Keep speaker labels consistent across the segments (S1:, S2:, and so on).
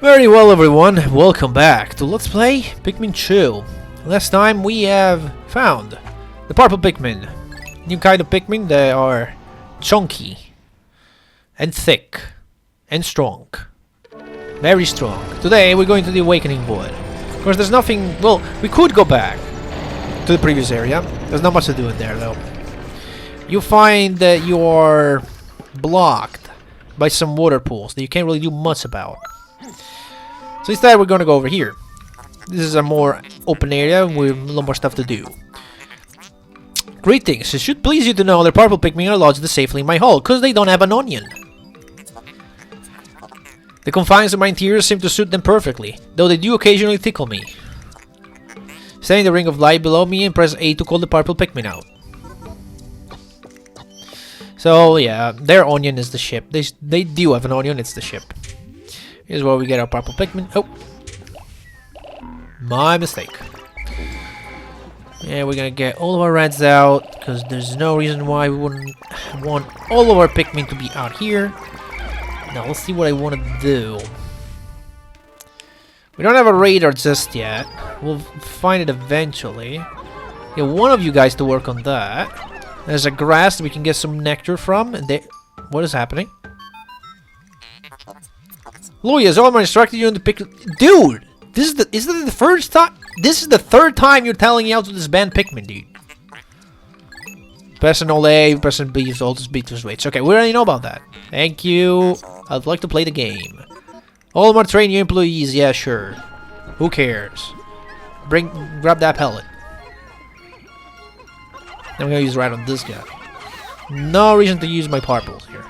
S1: Very well, everyone, welcome back to Let's Play Pikmin 2. Last time we have found the purple Pikmin. New kind of Pikmin. They are chunky and thick and strong. Very strong. Today we're going to the Awakening Wood. Of course there's nothing... well, we could go back to the previous area. There's not much to do in there though. You find that you are blocked by some water pools that you can't really do much about. So instead we're gonna go over here. This is a more open area with a lot more stuff to do. Greetings, it should please you to know that purple Pikmin are lodged safely in my hull, cause they don't have an onion. The confines of my interior seem to suit them perfectly, though they do occasionally tickle me. Stay in the ring of light below me and press A to call the purple Pikmin out. So yeah, their onion is the ship. They do have an onion, it's the ship. Here's where we get our purple Pikmin. Oh! My mistake. Yeah, we're gonna get all of our reds out, because there's no reason why we wouldn't want all of our Pikmin to be out here. Now, let's see what I want to do. We don't have a radar just yet. We'll find it eventually. Get one of you guys to work on that. There's a grass that we can get some nectar from. And what is happening? Louis, has Olimar instructed you in the pick? Dude! Is this the first time? This is the third time you're telling me how to disband Pikmin, dude. Press an all A, press an B, so just B to switch. Okay, we already know about that. Thank you. I'd like to play the game. Olimar train your employees, yeah, sure. Who cares? Grab that pellet. I'm gonna use right on this guy. No reason to use my purples here.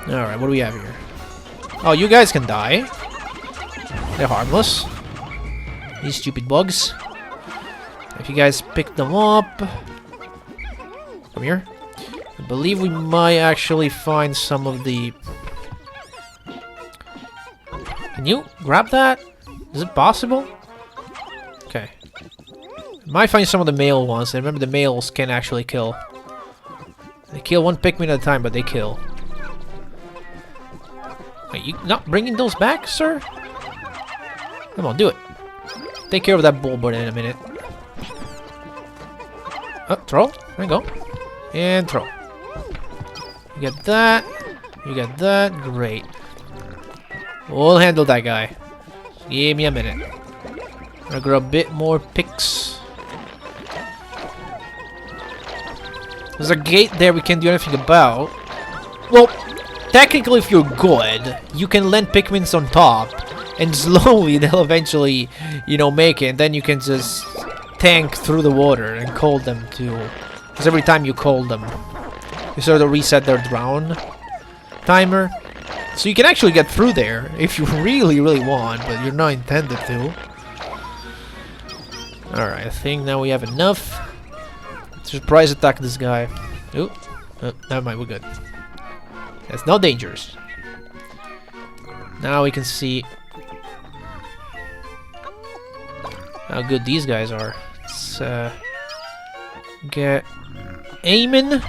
S1: Alright, what do we have here? Oh, you guys can die. They're harmless. These stupid bugs. If you guys pick them up... come here. I believe we might actually find some of the... can you grab that? Is it possible? Okay. Might find some of the male ones. I remember the males can actually kill. They kill one Pikmin at a time, but they kill. Are you not bringing those back, sir? Come on, do it. Take care of that bulbard in a minute. Oh, throw. There you go. And throw. You get that. You get that. Great. We'll handle that guy. Give me a minute. I'm gonna grab a bit more picks. There's a gate there we can't do anything about. Well, technically if you're good, you can land Pikmins on top. And slowly they'll eventually, you know, make it. And then you can just tank through the water and call them to... because every time you call them, you sort of reset their drown timer. So you can actually get through there if you really, really want, but you're not intended to. Alright, I think now we have enough. Surprise attack this guy. Ooh. Oh, never mind, we're good. There's no dangers. Now we can see how good these guys are. Let's get aiming.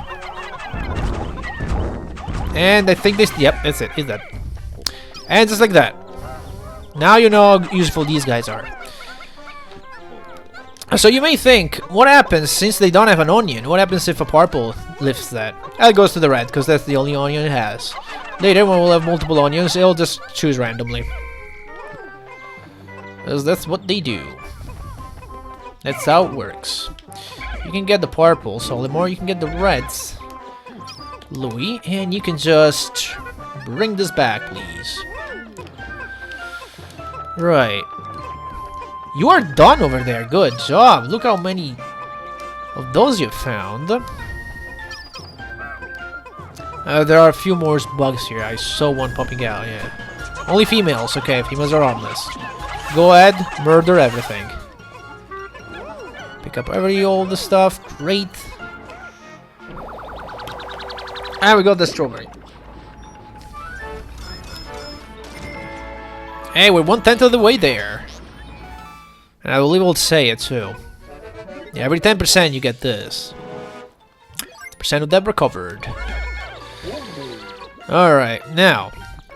S1: And I think this... yep, that's it. Is that. And just like that. Now you know how useful these guys are. So you may think, what happens since they don't have an onion? What happens if a purple lifts that? It goes to the red, because that's the only onion it has. Later, when we'll have multiple onions, it'll just choose randomly. Because that's what they do. That's how it works. You can get the purples, Olimar. You can get the reds, Louis. And you can just bring this back, please. Right. You are done over there. Good job. Look how many of those you found. There are a few more bugs here. I saw one popping out, yeah. Only females. Okay, females are harmless. Go ahead, murder everything. Pick up all the stuff. Great. And we got the strawberry. Hey, we're 1/10 of the way there. And I believe we'll say it too. Yeah, every 10% you get this. Percent of that recovered. Alright, now,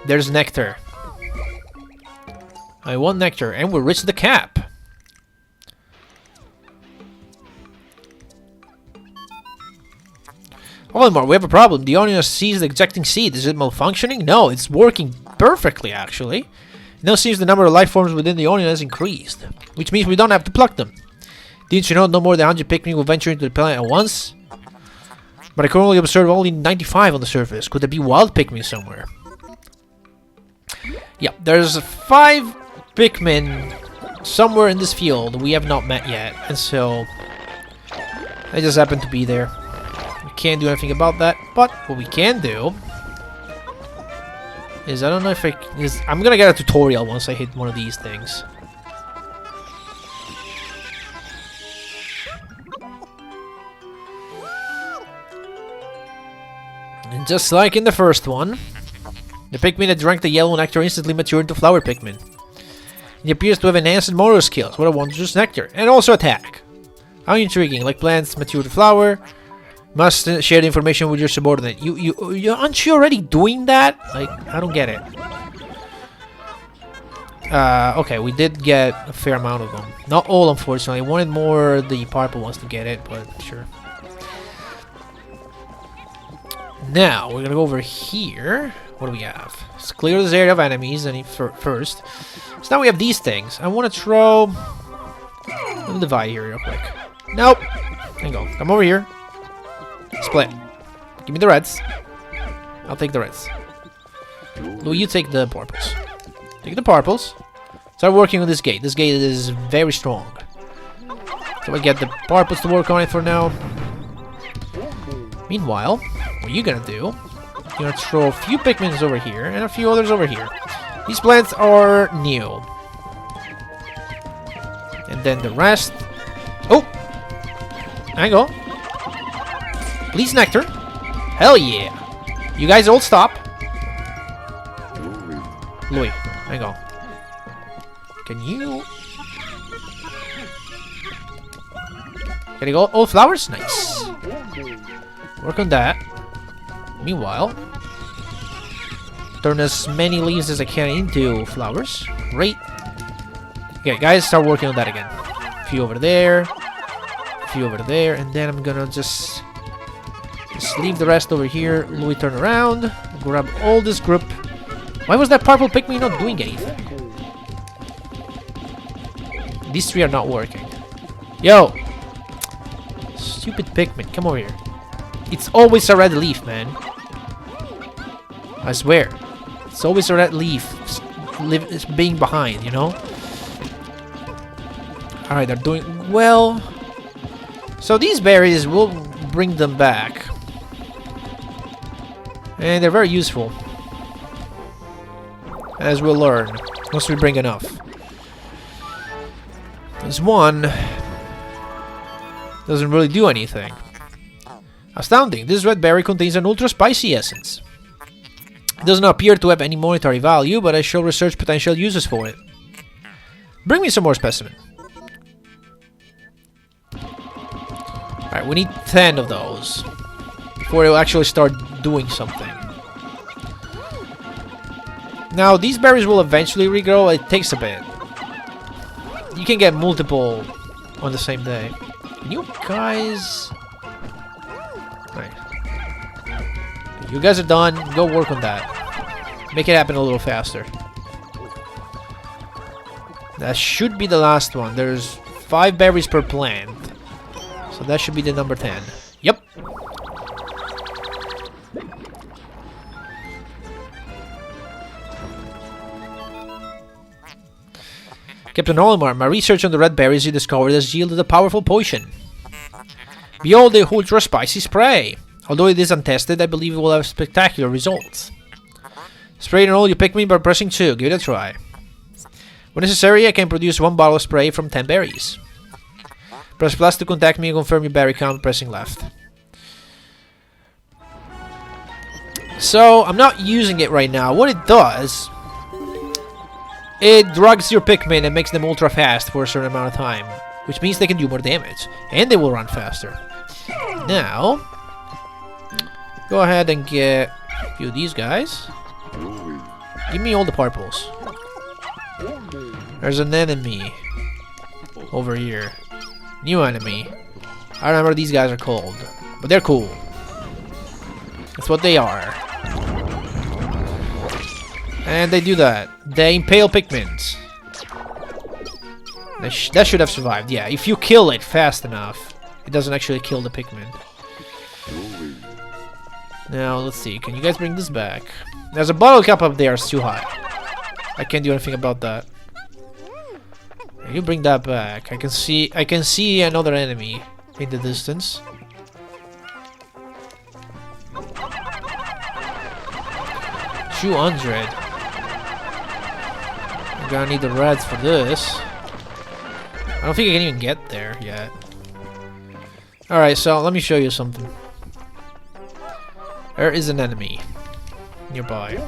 S1: there's nectar. I won nectar, and we reached the cap. Olimar, we have a problem. The onion has seized the ejecting seed. Is it malfunctioning? No, it's working perfectly, actually. It now seems the number of life forms within the onion has increased, which means we don't have to pluck them. Didn't you know no more than 100 Pikmin will venture into the planet at once? But I can only observe only 95 on the surface. Could there be wild Pikmin somewhere? Yeah, there's 5 Pikmin somewhere in this field we have not met yet, and so they just happen to be there. We can't do anything about that, but what we can do is, I don't know if I'm gonna get a tutorial once I hit one of these things. And just like in the first one, the Pikmin that drank the yellow nectar instantly matured into flower Pikmin. He appears to have enhanced motor skills. What a wondrous nectar. And also attack. How intriguing. Like plants mature to flower. Must share the information with your subordinate. Aren't you already doing that? Like, I don't get it. Okay, we did get a fair amount of them. Not all, unfortunately. I wanted more the purple ones to get it, but sure. Now, we're gonna go over here. What do we have? Let's clear this area of enemies first. So now we have these things. I want to throw... Let me divide here real quick. Nope. Hang on. Come over here. Split. Give me the reds. I'll take the reds. Louis, you take the purples. Take the purples. Start working on this gate. This gate is very strong. So we get the purples to work on it for now. Meanwhile, what you're gonna do... You're gonna throw a few Pikmins over here and a few others over here. These plants are new. And then the rest... Oh! Hang on. Please, nectar. Hell yeah. You guys all stop. Louis, hang on. Can you... Can you go all flowers? Nice. Work on that. Meanwhile, turn as many leaves as I can into flowers. Great. Okay, guys, start working on that again. A few over there. A few over there. And then I'm gonna just leave the rest over here. Louis, turn around. Grab all this group. Why was that purple Pikmin not doing anything? These 3 are not working. Yo! Stupid Pikmin, come over here. It's always a red leaf, man. I swear. It's always a red leaf being behind, you know? Alright, they're doing well. So these berries will bring them back. And they're very useful. As we'll learn. Once we bring enough. This one doesn't really do anything. Astounding. This red berry contains an ultra spicy essence. It does not appear to have any monetary value, but I shall research potential uses for it. Bring me some more specimen. Alright, we need 10 of those before it'll actually start doing something. Now, these berries will eventually regrow. It takes a bit. You can get multiple on the same day. Can you guys... Alright. You guys are done. Go work on that. Make it happen a little faster. That should be the last one. There's 5 berries per plant. So that should be the number 10. Yep. Captain Olimar, my research on the red berries you discovered has yielded a powerful potion. Behold the ultra spicy spray. Although it is untested, I believe it will have spectacular results. Spray it on all you Pikmin by pressing 2. Give it a try. When necessary, I can produce 1 bottle of spray from 10 berries. Press plus to contact me and confirm your berry count pressing left. So, I'm not using it right now. What it does, it drugs your Pikmin and makes them ultra fast for a certain amount of time. Which means they can do more damage. And they will run faster. Now, go ahead and get a few of these guys. Give me all the purples. There's an enemy over here. New enemy. I don't remember what these guys are called, but they're cool. That's what they are. And they do that. They impale Pikmins. That should have survived. Yeah, if you kill it fast enough, it doesn't actually kill the Pikmin. Now, let's see. Can you guys bring this back? There's a bottle cap up there. It's too high. I can't do anything about that. You bring that back. I can see another enemy in the distance. $200. I'm gonna need the reds for this. I don't think I can even get there yet. Alright, so let me show you something. There is an enemy nearby.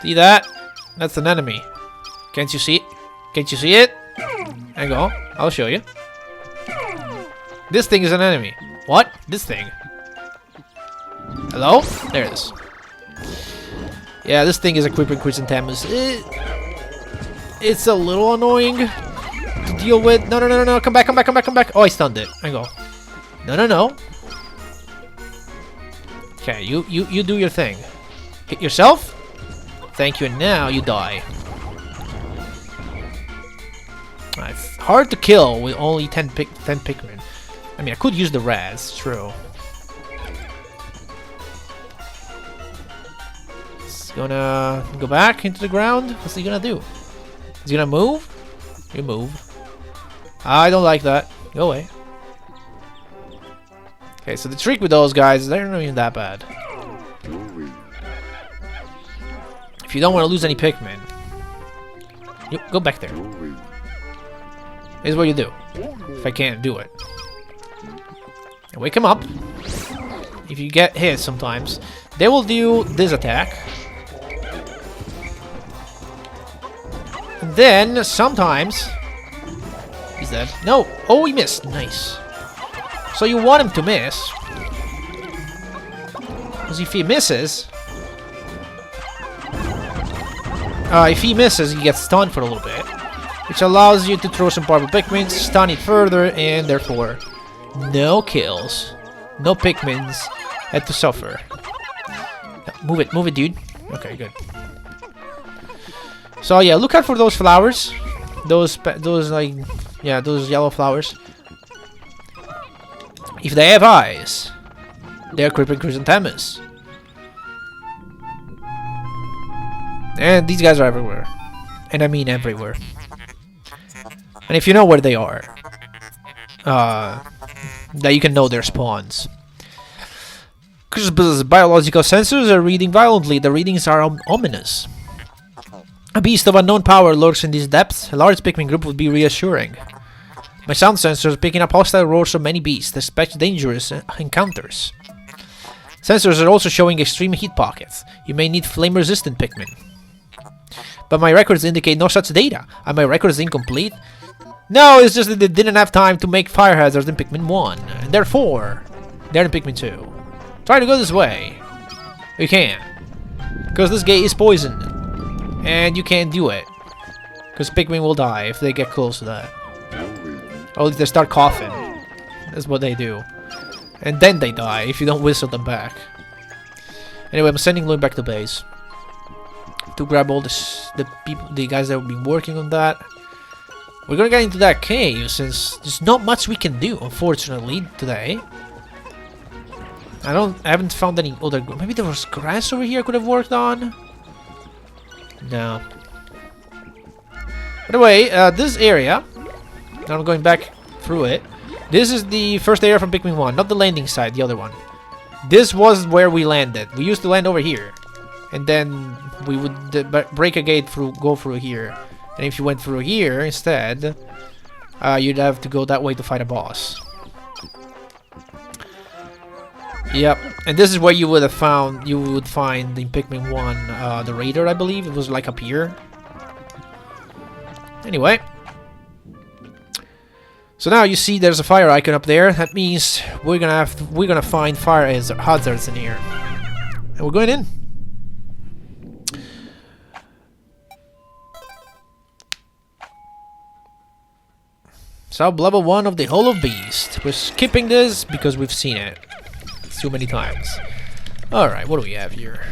S1: See that? That's an enemy. Can't you see it? Can't you see it? Hang on, I'll show you. This thing is an enemy. What? This thing? Hello? There it is. Yeah, this thing is a creeping chrysanthemum. It's a little annoying to deal with. No, no, no, no, no. Come back, come back, come back, come back. Oh, I stunned it. Hang on. No, no, no. Okay, you do your thing. Hit yourself. Thank you, and now you die. It's hard to kill with only 10 Pikmin. I mean, I could use the Raz, true. It's gonna go back into the ground. What's he gonna do? Is he gonna move? You move. I don't like that. Go away. Okay, so the trick with those guys is they're not even that bad. If you don't want to lose any Pikmin, you go back there. Here's what you do. If I can't do it. And wake him up. If you get hit sometimes, they will do this attack. And then, sometimes... He's dead. No! Oh, he missed. Nice. So you want him to miss. Because if he misses... he gets stunned for a little bit. Which allows you to throw some purple Pikmin, stun it further, and therefore... no kills. No Pikmins had to suffer. Move it, dude. Okay, good. So yeah, look out for those flowers. Those like, yeah, those yellow flowers. If they have eyes, they're creeping chrysanthemums. And these guys are everywhere. And I mean everywhere. And if you know where they are, that you can know their spawns. Because biological sensors are reading violently, the readings are ominous. A beast of unknown power lurks in these depths. A large Pikmin group would be reassuring. My sound sensors are picking up hostile roars from many beasts, expect dangerous encounters. Sensors are also showing extreme heat pockets. You may need flame-resistant Pikmin. But my records indicate no such data. Are my records incomplete? No, it's just that they didn't have time to make fire hazards in Pikmin 1. And therefore, they're in Pikmin 2. Try to go this way. You can't. Because this gate is poisoned. And you can't do it. Because Pikmin will die if they get close to that. Or if they start coughing. That's what they do. And then they die if you don't whistle them back. Anyway, I'm sending Lloyd back to base. To grab all the guys that have been working on that. We're gonna get into that cave since there's not much we can do, unfortunately, today. I haven't found any other... Maybe there was grass over here I could have worked on? No. By the way, this area... Now I'm going back through it. This is the first area from Pikmin 1, not the landing site, the other one. This was where we landed. We used to land over here. And then we would break a gate through, go through here. And if you went through here instead, you'd have to go that way to fight a boss. Yep, and this is where you would find in Pikmin 1 the Raider, I believe. It was like up here. Anyway. So now you see there's a fire icon up there. That means we're gonna find fire hazards in here. And we're going in. Sub level 1 of the Hollow Beast. We're skipping this because we've seen it too many times. Alright, what do we have here?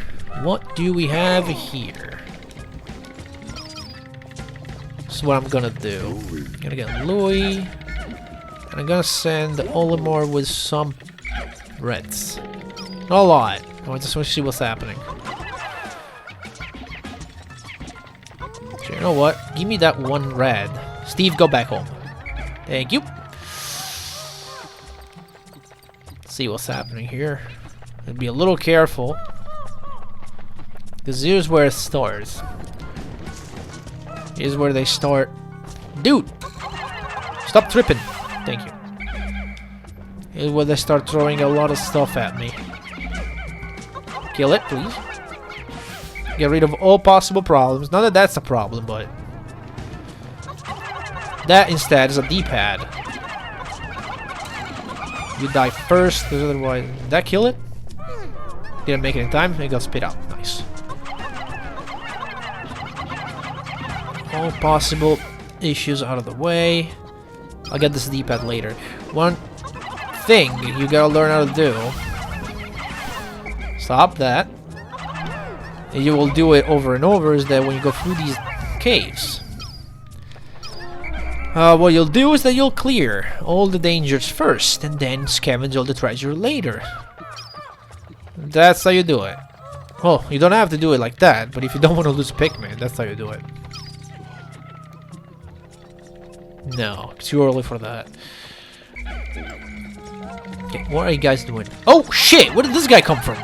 S1: What do we have here? This is what I'm gonna do. I'm gonna get Louis. And I'm gonna send Olimar with some reds. Not a lot. I just want to see what's happening. So you know what? Give me that one red. Steve, go back home. Thank you. Let's see what's happening here. Be a little careful. Because here's where it starts. Here's where they start. Dude! Stop tripping. Thank you. Here's where they start throwing a lot of stuff at me. Kill it, please. Get rid of all possible problems. Not that that's a problem, but... that instead is a D-pad. You die first, otherwise... did that kill it? Didn't make it in time, it got spit out. Nice. All possible issues out of the way. I'll get this D-pad later. One thing you gotta learn how to do. Stop that. And you will do it over and over, is that when you go through these caves, what you'll do is that you'll clear all the dangers first and then scavenge all the treasure later. That's how you do it. Well, you don't have to do it like that, but if you don't want to lose Pikmin, that's how you do it. No, it's too early for that. Okay, what are you guys doing? Oh shit! Where did this guy come from?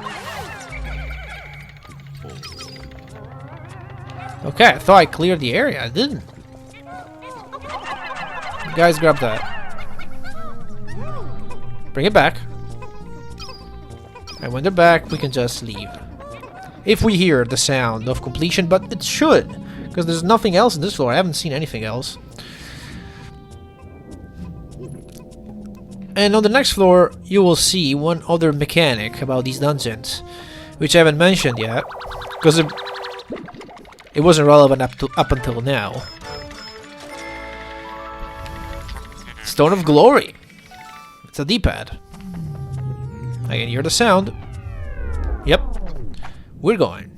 S1: Okay, I thought I cleared the area. I didn't. You guys grab that. Bring it back. And when they're back, we can just leave. If we hear the sound of completion, but it should. Because there's nothing else in this floor. I haven't seen anything else. And on the next floor, you will see one other mechanic about these dungeons. Which I haven't mentioned yet. Because it wasn't relevant up until now. Stone of Glory. It's a D-pad. I can hear the sound. Yep. We're going.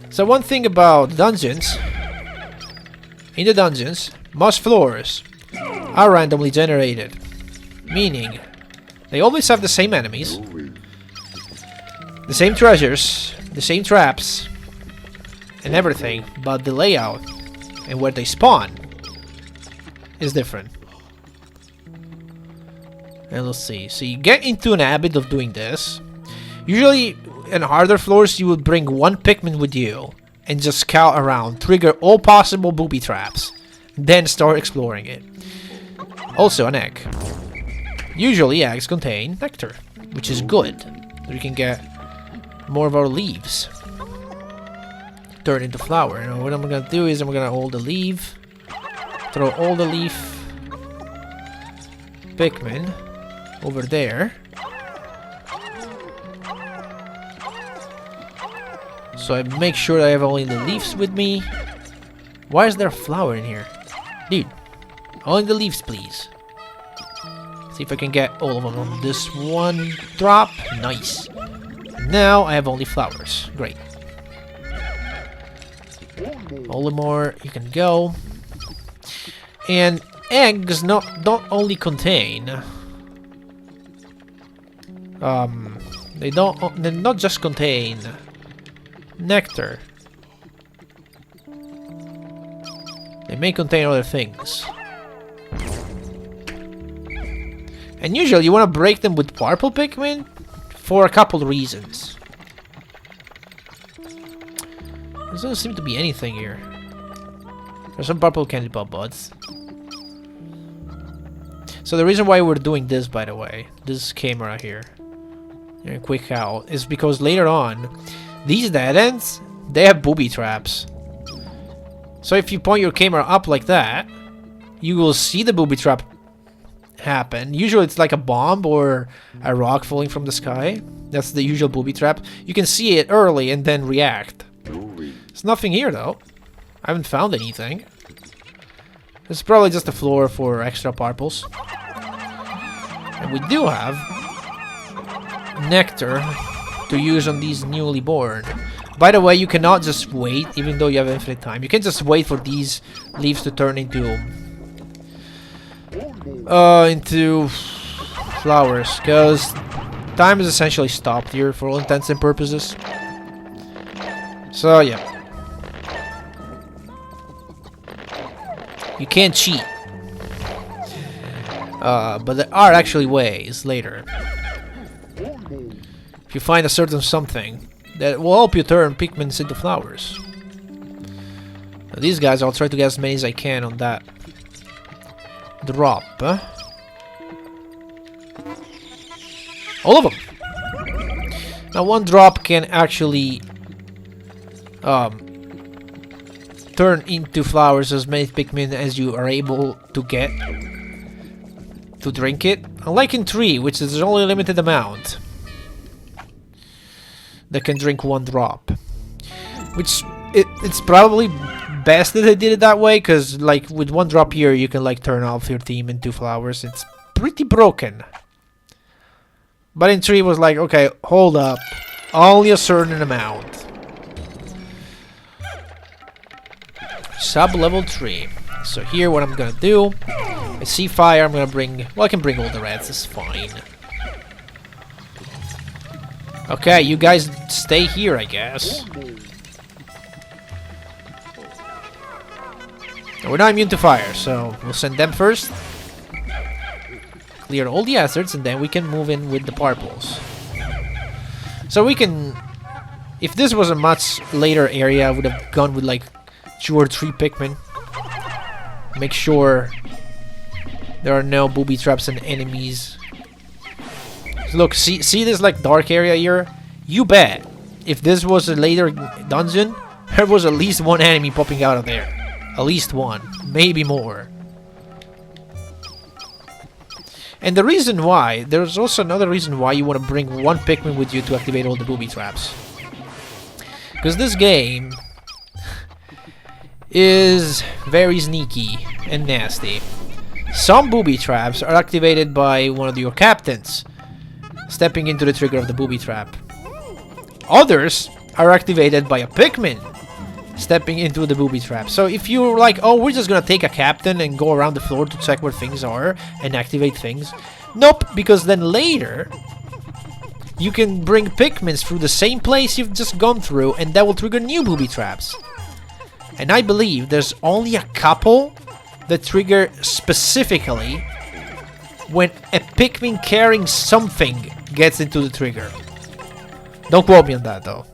S1: So one thing about dungeons, in the dungeons, most floors are randomly generated, meaning they always have the same enemies, the same treasures, the same traps, and everything, but the layout and where they spawn is different. And let's see, so you get into an habit of doing this. Usually in harder floors you would bring one Pikmin with you and just scout around, trigger all possible booby traps, then start exploring it. Also an egg. Usually eggs contain nectar, which is good. So we can get more of our leaves. Turn into flower. And what I'm gonna do is I'm gonna hold the leaf, throw all the leaf Pikmin over there. So I make sure I have only the leaves with me. Why is there a flower in here? Dude, only the leaves, please. See if I can get all of them on this one drop. Nice. Now I have only flowers. Great. Olimar, you can go. And eggs don't only contain... they not just contain nectar. They may contain other things. And usually you want to break them with purple Pikmin for a couple reasons. There doesn't seem to be anything here. There's some purple candy pop buds. So the reason why we're doing this, by the way, this camera here, and quick out, is because later on, these dead ends, they have booby traps. So if you point your camera up like that, you will see the booby trap happen. Usually it's like a bomb or a rock falling from the sky. That's the usual booby trap. You can see it early and then react. There's nothing here though. I haven't found anything. It's probably just a floor for extra purples. And we do have nectar to use on these newly born. By the way, you cannot just wait, even though you have infinite time. You can just wait for these leaves to turn into flowers, because time is essentially stopped here for all intents and purposes. So yeah, you can't cheat, but there are actually ways later. If you find a certain something that will help you turn Pikmins into flowers. Now these guys, I'll try to get as many as I can on that drop. All of them. Now one drop can actually turn into flowers as many Pikmin as you are able to get to drink it. Unlike in 3, which is only a limited amount that can drink one drop. Which it's probably best that they did it that way, because like with one drop here you can like turn off your team into flowers. It's pretty broken. But in 3 it was like, okay, hold up, only a certain amount. Sub level 3. So here what I'm gonna do, I see fire, I'm gonna bring, well I can bring all the reds, it's fine. Okay, you guys stay here, I guess. We're not immune to fire, so we'll send them first. Clear all the hazards, and then we can move in with the purples. So we can... If this was a much later area, I would have gone with like 2 or 3 Pikmin. Make sure there are no booby traps and enemies. Look, see this like dark area here? You bet, if this was a later dungeon, there was at least one enemy popping out of there. At least one, maybe more. And the reason why, there's also another reason why you want to bring one Pikmin with you to activate all the booby traps. Because this game is very sneaky and nasty. Some booby traps are activated by one of your captains stepping into the trigger of the booby trap. Others are activated by a Pikmin stepping into the booby trap. So if you're like, oh, we're just gonna take a captain and go around the floor to check where things are and activate things. Nope, because then later you can bring Pikmins through the same place you've just gone through, and that will trigger new booby traps. And I believe there's only a couple that trigger specifically when a Pikmin carrying something gets into the trigger. Don't quote me on that though.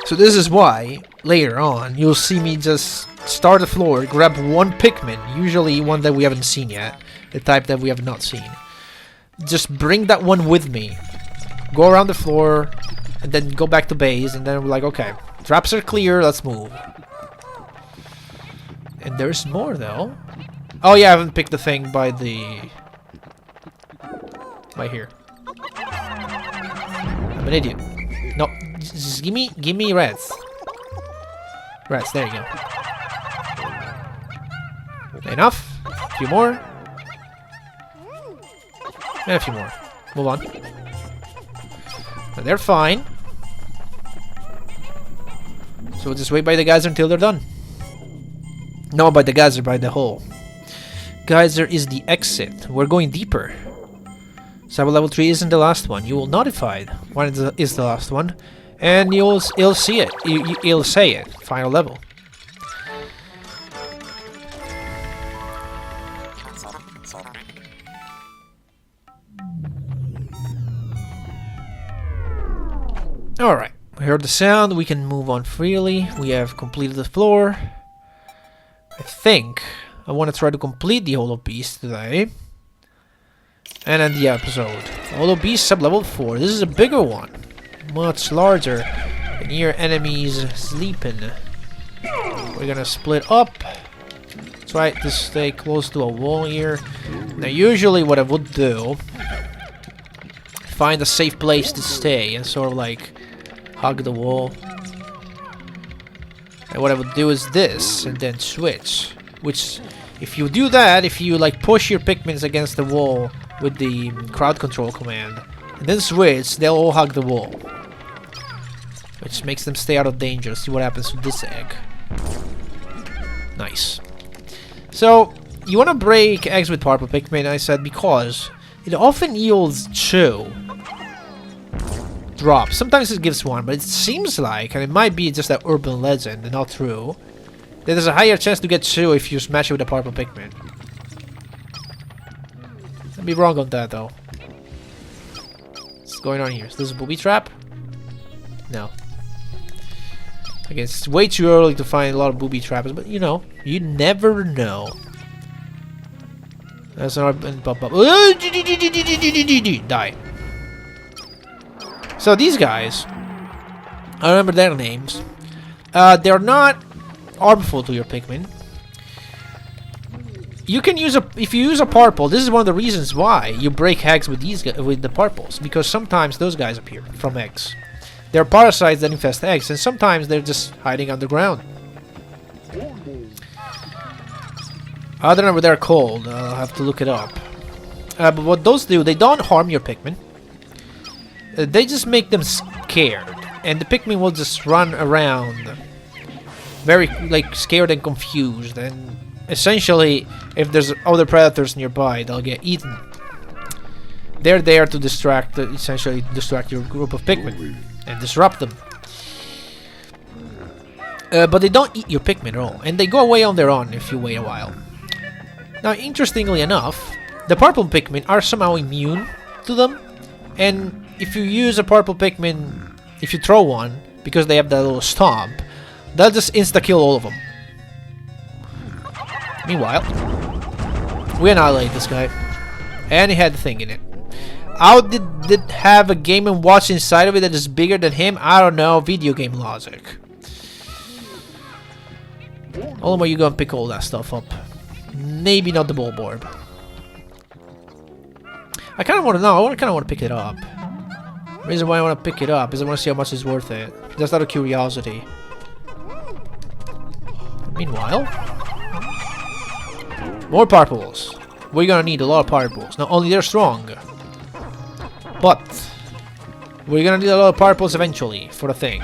S1: So this is why, later on, you'll see me just start the floor, grab one Pikmin, usually one that we haven't seen yet, the type that we have not seen. Just bring that one with me, go around the floor, and then go back to base, and then we're like, okay, traps are clear, let's move. And there's more though. Oh yeah, I haven't picked the thing by the... by here. I'm an idiot. No, just give me reds. Reds, there you go. Enough. A few more. And a few more. Move on. But they're fine. So we'll just wait by the geyser until they're done. No, by the geyser, by the hole. Geyser is the exit. We're going deeper. Sub level 3 isn't the last one. You will notify when it is the last one, and you'll see it. You'll say it. Final level. All right. We heard the sound. We can move on freely. We have completed the floor. I think I want to try to complete the Holo Beast today. And end the episode. Holo Beast sub level 4. This is a bigger one. Much larger. And here enemies sleeping. We're gonna split up. try to stay close to a wall here. Now, usually what I would do, find a safe place to stay and sort of like hug the wall. And what I would do is this, and then switch. Which, if you do that, if you like push your Pikmins against the wall with the crowd control command, and then switch, they'll all hug the wall. Which makes them stay out of danger. See what happens with this egg. Nice. So, you want to break eggs with purple Pikmin, I said, because it often yields 2 drops. Sometimes it gives 1, but it seems like, and it might be just an urban legend and not true, that there's a higher chance to get 2 if you smash it with a purple Pikmin. I'd be wrong on that, though. What's going on here? Is this a booby trap? No. Okay, it's way too early to find a lot of booby traps, but you know, you never know. That's not pop up. Die. So these guys, I remember their names. They're not harmful to your Pikmin. You can use if you use a purple. This is one of the reasons why you break eggs with these with the purples, because sometimes those guys appear from eggs. They're parasites that infest eggs, and sometimes they're just hiding underground. I don't know what they're called. I'll have to look it up. But what those do, they don't harm your Pikmin. They just make them scared, and the Pikmin will just run around, very like scared and confused. And essentially, if there's other predators nearby, they'll get eaten. They're there to distract, essentially distract your group of Pikmin and disrupt them. But they don't eat your Pikmin at all, and they go away on their own if you wait a while. Now, interestingly enough, the purple Pikmin are somehow immune to them, and if you use a purple Pikmin, if you throw one, because they have that little stomp, they'll just insta-kill all of them. Meanwhile, we annihilate this guy, and he had the thing in it. How did it have a Game & Watch inside of it that is bigger than him? I don't know. Video game logic. Olimar, you go and pick all that stuff up. Maybe not the ball orb. I kind of want to know. I kind of want to pick it up. The reason why I want to pick it up is I want to see how much it's worth it. Just out of curiosity. Meanwhile, more purples. We're gonna need a lot of purples. Not only they're strong, but we're gonna need a lot of purples eventually for the thing.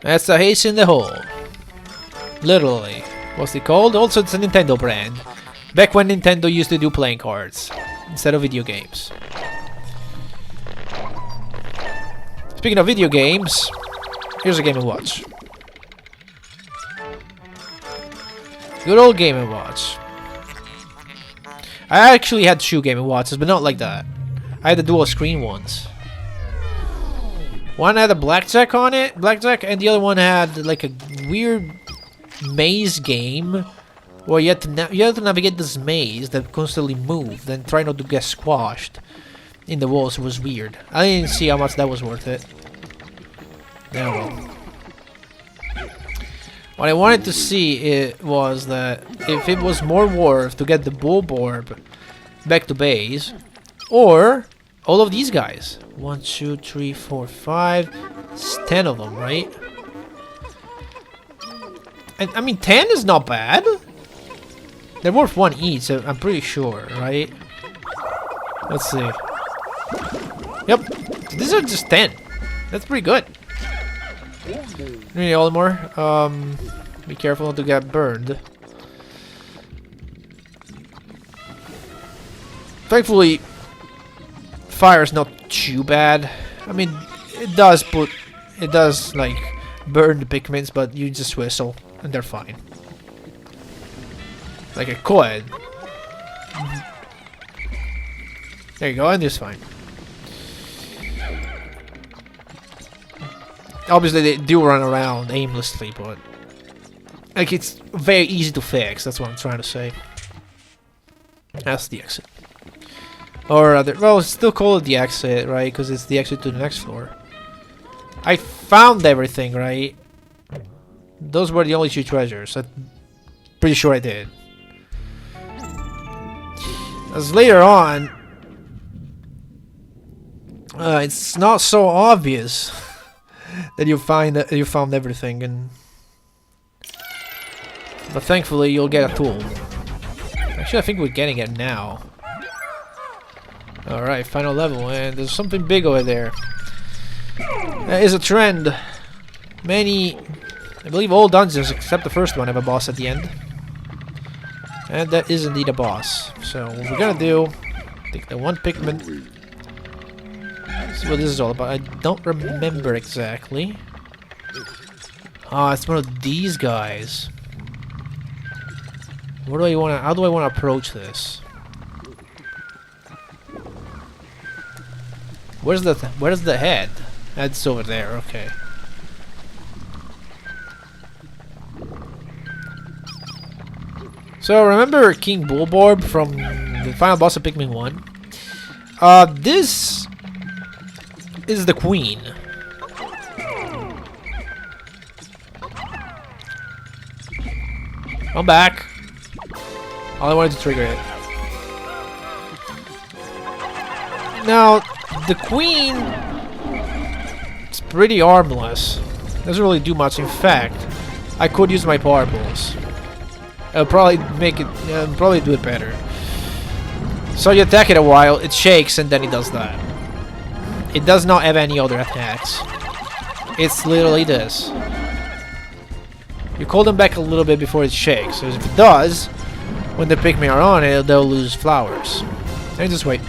S1: That's a ace in the hole. Literally. What's it called? Also, it's a Nintendo brand. Back when Nintendo used to do playing cards instead of video games. Speaking of video games, here's a Game & Watch. Good old Game & Watch. I actually had 2 Game & Watches, but not like that. I had the dual screen ones. One had a blackjack on it, and the other one had like a weird maze game where you had to navigate this maze that constantly moved and try not to get squashed in the walls. It was weird. I didn't see how much that was worth it. Yeah, well. What I wanted to see was that if it was more worth to get the bull orb back to base, or all of these guys. 1, 2, 3, 4, 5. It's 10 of them, right? And I mean, 10 is not bad. They're worth 1 each, so I'm pretty sure, right? Let's see. Yep, these are just 10. That's pretty good. Really, Olimar. Be careful not to get burned. Thankfully, fire is not too bad. I mean, it does like burn the Pikmins, but you just whistle and they're fine. Like a coin. There you go, and it's fine. Obviously, they do run around aimlessly, but like it's very easy to fix. That's what I'm trying to say. That's the exit. Or rather, well, still call it the exit, right? Because it's the exit to the next floor. I found everything, right? Those were the only 2 treasures. I'm pretty sure I did. As later on, it's not so obvious that you found everything, but thankfully you'll get a tool. Actually, I think we're getting it now. All right, final level, and there's something big over there. That is a trend. Many, I believe, all dungeons except the first one have a boss at the end. And that is indeed a boss. So what we're gonna do, take the 1 Pikmin. See what this is all about. I don't remember exactly. Ah, it's one of these guys. How do I wanna approach this? Where's the head? It's over there, okay. So remember King Bulborb from the final boss of Pikmin 1? This is the queen. I'm back. All I wanted to trigger it. Now, the queen is pretty armless. Doesn't really do much. In fact, I could use my power pulse. I'll probably make it. Probably do it better. So you attack it a while, it shakes, and then it does that. It does not have any other attacks. It's literally this. You call them back a little bit before it shakes. So if it does, when the Pikmin are on it, they'll lose flowers. And just wait.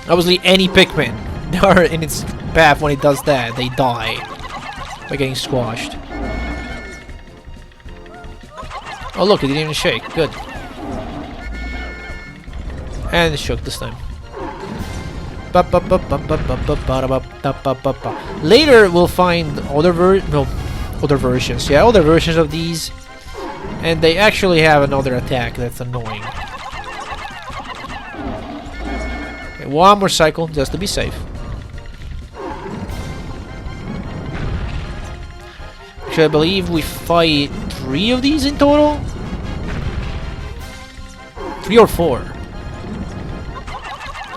S1: Obviously, any Pikmin that are in its path when it does that, they die by getting squashed. Oh look, it didn't even shake. Good. And it shook this time. Later we'll find other versions. Yeah, other versions of these. And they actually have another attack that's annoying. Okay, 1 more cycle just to be safe. Actually, I believe we fight 3 of these in total? 3 or 4.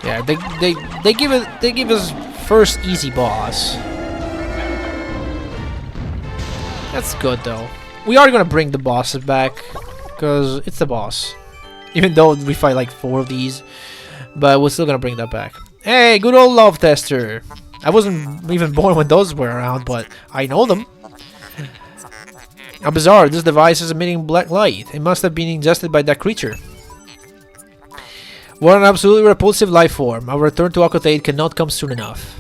S1: Yeah, they give us first easy boss. That's good though. We are gonna bring the bosses back because it's the boss. Even though we fight like 4 of these, but we're still gonna bring that back. Hey, good old love tester. I wasn't even born when those were around, but I know them. How bizarre, this device is emitting black light. It must have been ingested by that creature. What an absolutely repulsive life form. Our return to Hocotate cannot come soon enough.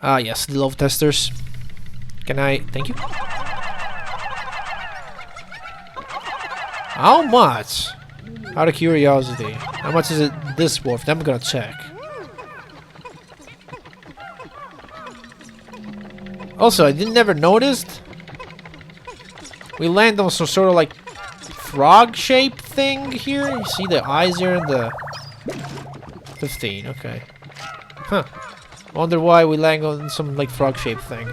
S1: Ah yes, the love testers. Can I... thank you? How much? Out of curiosity. How much is it this worth? I'm gonna check. Also, I never noticed. We land on some sort of like frog-shaped thing here. You see the eyes here and the 15. Okay. Huh. Wonder why we land on some like frog-shaped thing.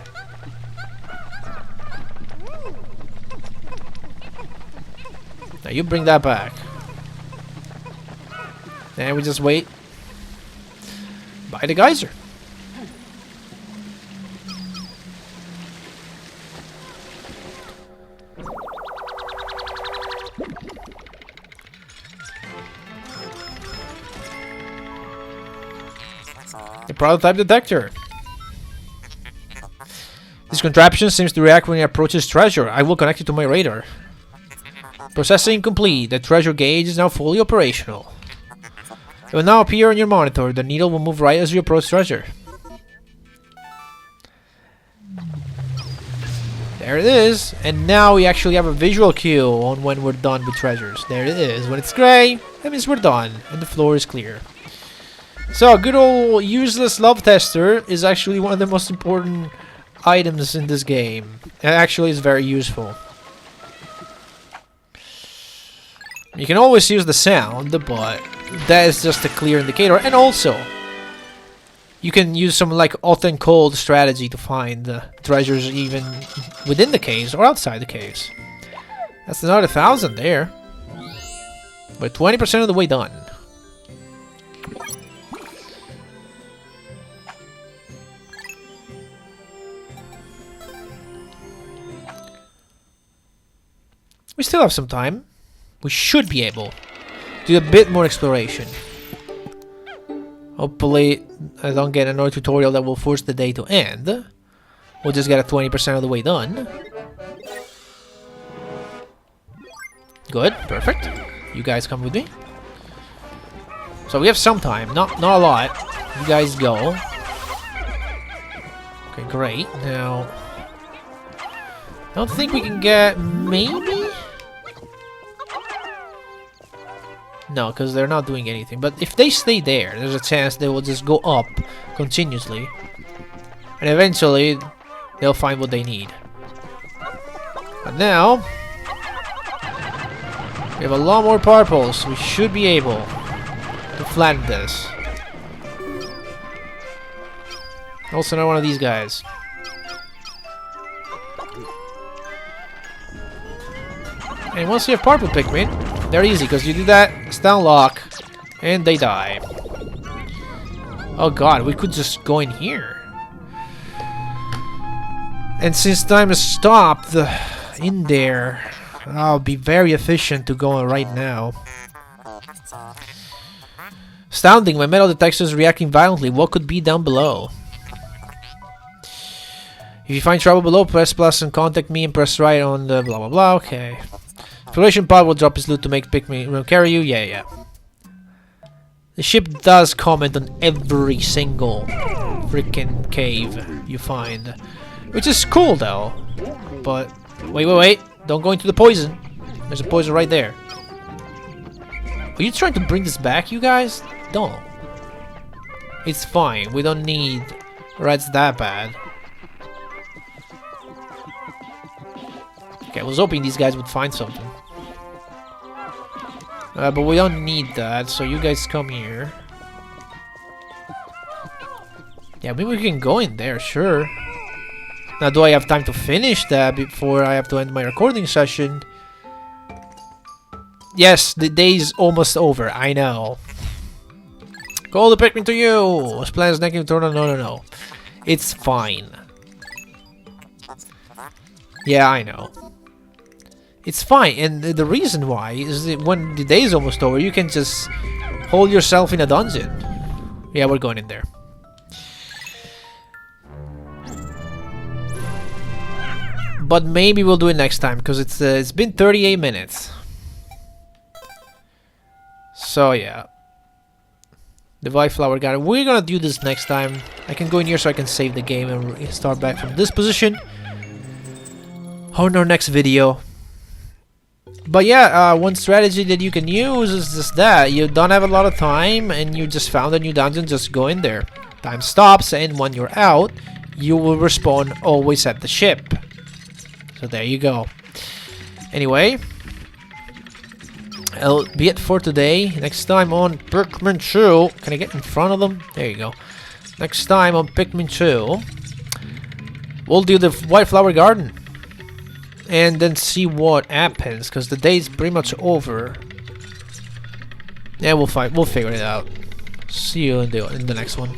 S1: Now you bring that back. And we just wait by the geyser. The prototype detector. This contraption seems to react when it approaches treasure. I will connect it to my radar. Processing complete. The treasure gauge is now fully operational. It will now appear on your monitor. The needle will move right as you approach treasure. There it is. And now we actually have a visual cue on when we're done with treasures. There it is. When it's gray, that means we're done. And the floor is clear. So, good old useless love tester is actually one of the most important items in this game. It actually is very useful. You can always use the sound, but that is just a clear indicator. And also, you can use some like hot and cold strategy to find treasures even within the caves or outside the caves. That's another 1,000 there. We're 20% of the way done. We still have some time. We should be able to do a bit more exploration. Hopefully, I don't get another tutorial that will force the day to end. We'll just get a 20% of the way done. Good, perfect. You guys come with me. So we have some time, not a lot. You guys go. Okay, great. Now, I don't think we can get maybe. No, because they're not doing anything. But if they stay there, there's a chance they will just go up continuously. And eventually, they'll find what they need. But now, we have a lot more purples. We should be able to flatten this. Also, not one of these guys. And once you have purple Pikmin, they're easy, because you do that, stun lock, and they die. Oh god, we could just go in here. And since time has stopped in there, I'll be very efficient to go right now. Astounding, my metal detector is reacting violently. What could be down below? If you find trouble below, press plus and contact me and press right on the blah blah blah. Okay. Exploration pod will drop his loot to make Pikmin carry you. Yeah. The ship does comment on every single freaking cave you find, which is cool though. But wait! Don't go into the poison. There's a poison right there. Are you trying to bring this back, you guys? Don't. It's fine. We don't need rats that bad. Okay, I was hoping these guys would find something. But we don't need that, so you guys come here. Yeah, maybe we can go in there, sure. Now, do I have time to finish that before I have to end my recording session? Yes, the day's almost over, I know. Call the Pikmin to you! Plans negative turn on. No. It's fine. Yeah, I know. It's fine, and the reason why is that when the day is almost over, you can just hold yourself in a dungeon. Yeah, we're going in there. But maybe we'll do it next time, because it's been 38 minutes. So yeah. The White Flower Garden. We're gonna do this next time. I can go in here so I can save the game and start back from this position on our next video. But yeah, one strategy that you can use is just that. You don't have a lot of time and you just found a new dungeon, just go in there. Time stops, and when you're out, you will respawn always at the ship. So there you go. Anyway, that'll be it for today. Next time on Pikmin 2. Can I get in front of them? There you go. Next time on Pikmin 2, we'll do the White Flower Garden. And then see what happens, because the day's pretty much over. Yeah, we'll figure it out. See you in the next one.